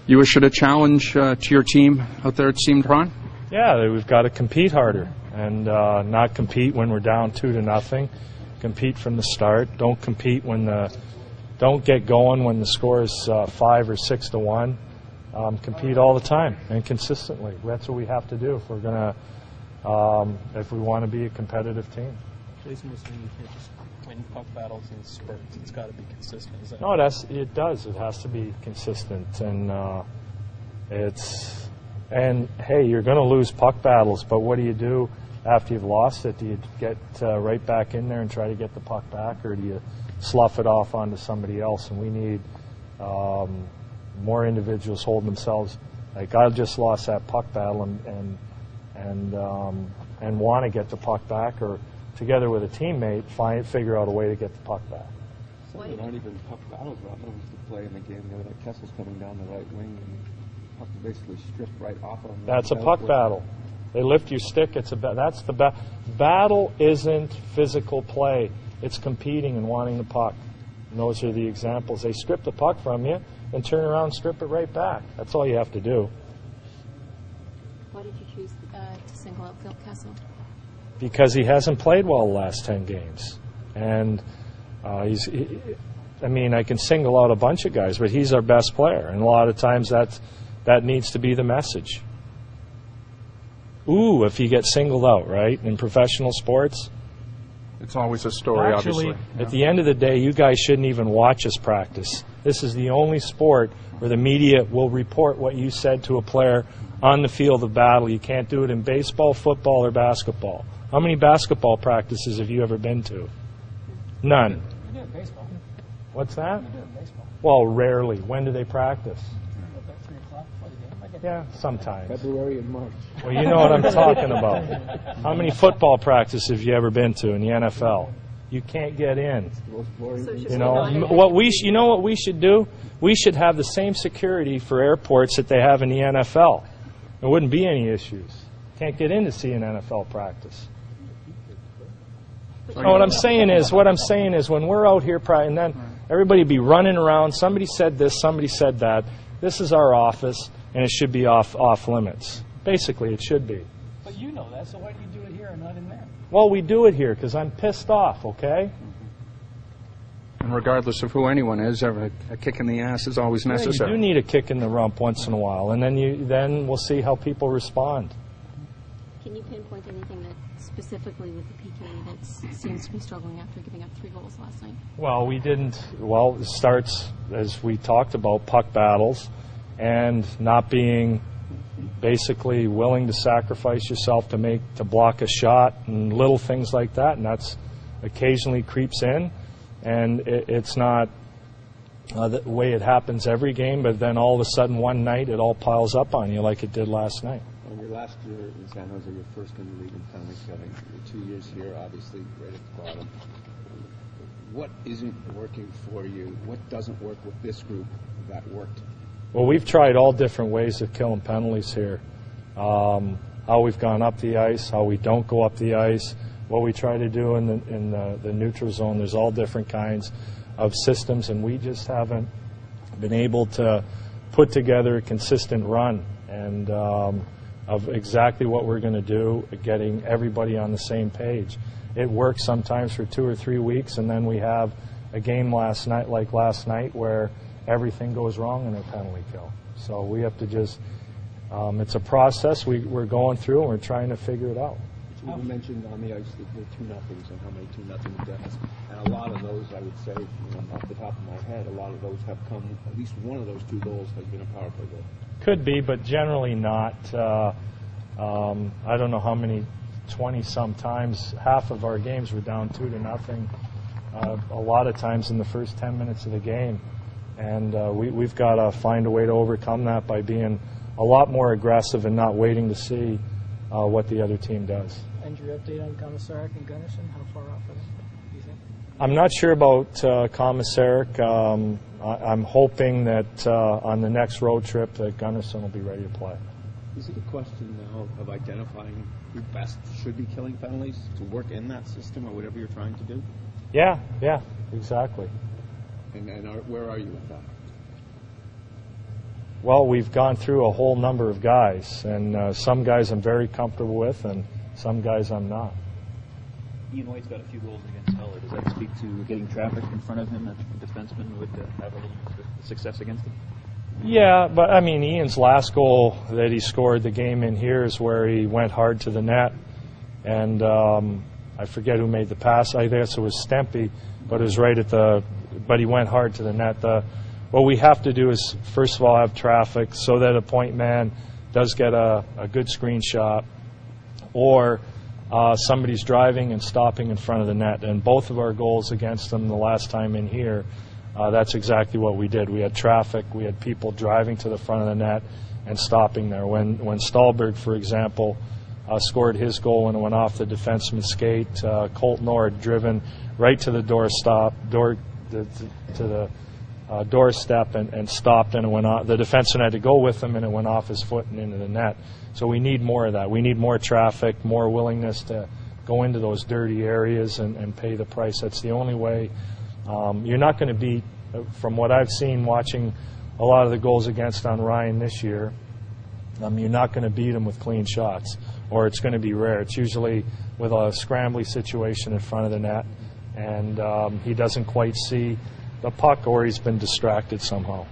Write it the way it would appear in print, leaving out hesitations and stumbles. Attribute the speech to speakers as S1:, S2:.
S1: You issued a challenge to your team out there at Steam Toronto?
S2: Yeah, we've got to compete harder and not compete when we're down 2-0. Compete from the start. Don't get going when the score is 5 or 6-1. Compete all the time and consistently. That's what we have to do if we're gonna if we want to be a competitive team.
S3: Jason was saying you can't just win puck battles in spurts. It's got to be consistent. Is that
S2: No, it does. It has to be consistent, and hey, you're going to lose puck battles, but what do you do after you've lost it? Do you get right back in there and try to get the puck back, or do you slough it off onto somebody else? And we need more individuals holding themselves. Like, I just lost that puck battle and want to get the puck back, or together with a teammate, figure out a way to get the puck back.
S4: Some of it aren't even puck battles. Rob, there was the play in the game the other night. Kessel's coming down the right wing and puck basically stripped right off of him.
S2: That's a puck battle. They lift your stick. That's the battle. Isn't physical play. It's competing and wanting the puck. And those are the examples. They strip the puck from you and turn around and strip it right back. That's all you have to do.
S5: Why did you choose to single out Phil Kessel?
S2: Because he hasn't played well the last 10 games. And I can single out a bunch of guys, but he's our best player. And a lot of times that needs to be the message. Ooh, if you get singled out, right, in professional sports.
S1: It's always a story,
S2: Actually,
S1: obviously.
S2: At the end of the day, you guys shouldn't even watch us practice. This is the only sport where the media will report what you said to a player on the field of battle. You can't do it in baseball, football, or basketball. How many basketball practices have you ever been to? None.
S3: You do it in baseball.
S2: What's that?
S3: You do it in baseball.
S2: Well, rarely. When do they practice?
S3: About 3 o'clock before the game. I get
S2: Yeah, sometimes.
S4: February and March.
S2: Well, you know what I'm talking about. How many football practices have you ever been to in the NFL? You can't get in. You know what we should do? We should have the same security for airports that they have in the NFL. There wouldn't be any issues. Can't get in to see an NFL practice. What I'm saying is when we're out here, and then everybody be running around. Somebody said this, somebody said that. This is our office, and it should be off limits. Basically, it should be.
S3: But you know that, so why do you do it here and not in there?
S2: Well, we do it here because I'm pissed off, okay?
S1: And regardless of who anyone is, a kick in the ass is always necessary.
S2: You do need a kick in the rump once in a while, and then we'll see how people respond.
S5: Can you pinpoint anything that specifically with the PK that seems to be struggling after giving up 3 goals last night?
S2: Well, it starts, as we talked about, puck battles and not being basically willing to sacrifice yourself to block a shot and little things like that, and that's occasionally creeps in, and it's not the way it happens every game, but then all of a sudden one night it all piles up on you like it did last night.
S4: Well, your last year in San Jose, your first in the league in penalty killing. Your 2 years here, obviously, right at the bottom. What isn't working for you? What doesn't work with this group that worked?
S2: Well, we've tried all different ways of killing penalties here. How we've gone up the ice, how we don't go up the ice, what we try to do in the neutral zone. There's all different kinds of systems, and we just haven't been able to put together a consistent run and of exactly what we're going to do, getting everybody on the same page. It works sometimes for 2 or 3 weeks, and then we have a game last night where everything goes wrong in a penalty kill. So we have to just, it's a process we're going through, and we're trying to figure it out.
S4: You mentioned on the ice the 2-0s and how many 2-0 deaths. And a lot of those, I would say, off the top of my head, a lot of those have come, at least one of those 2 goals has been a power play goal.
S2: Could be, but generally not. I don't know how many, 20-some times, half of our games were down 2-0. A lot of times in the first 10 minutes of the game. And we've got to find a way to overcome that by being a lot more aggressive and not waiting to see what the other team does.
S3: And your update on Komisarek and Gunnarsson, how far off are they, do you think?
S2: I'm not sure about Komisarek. I'm hoping that on the next road trip that Gunnarsson will be ready to play.
S4: Is it a question now of identifying who best should be killing penalties to work in that system or whatever you're trying to do?
S2: Yeah, exactly.
S4: And where are you with that?
S2: Well, we've gone through a whole number of guys, and some guys I'm very comfortable with, and some guys I'm not.
S6: Ian White's got a few goals against Heller. Does that speak to getting traffic in front of him that the defenseman would have a little success against him?
S2: Yeah, but I mean, Ian's last goal that he scored the game in here is where he went hard to the net, and I forget who made the pass. I guess it was Stempy, but it was right at the. But he went hard to the net. What we have to do is, first of all, have traffic so that a point man does get a good screenshot, or somebody's driving and stopping in front of the net. And both of our goals against them the last time in here, that's exactly what we did. We had traffic, we had people driving to the front of the net and stopping there. When Stahlberg, for example, scored his goal and it went off the defenseman's skate, Colton Orr had driven right to the doorstep and stopped, and it went on. The defenseman had to go with him, and it went off his foot and into the net. So we need more of that. We need more traffic, more willingness to go into those dirty areas and pay the price. That's the only way. You're not going to beat, from what I've seen watching a lot of the goals against on Ryan this year, you're not going to beat him with clean shots, or it's going to be rare. It's usually with a scrambly situation in front of the net, and he doesn't quite see the puck, or he's been distracted somehow.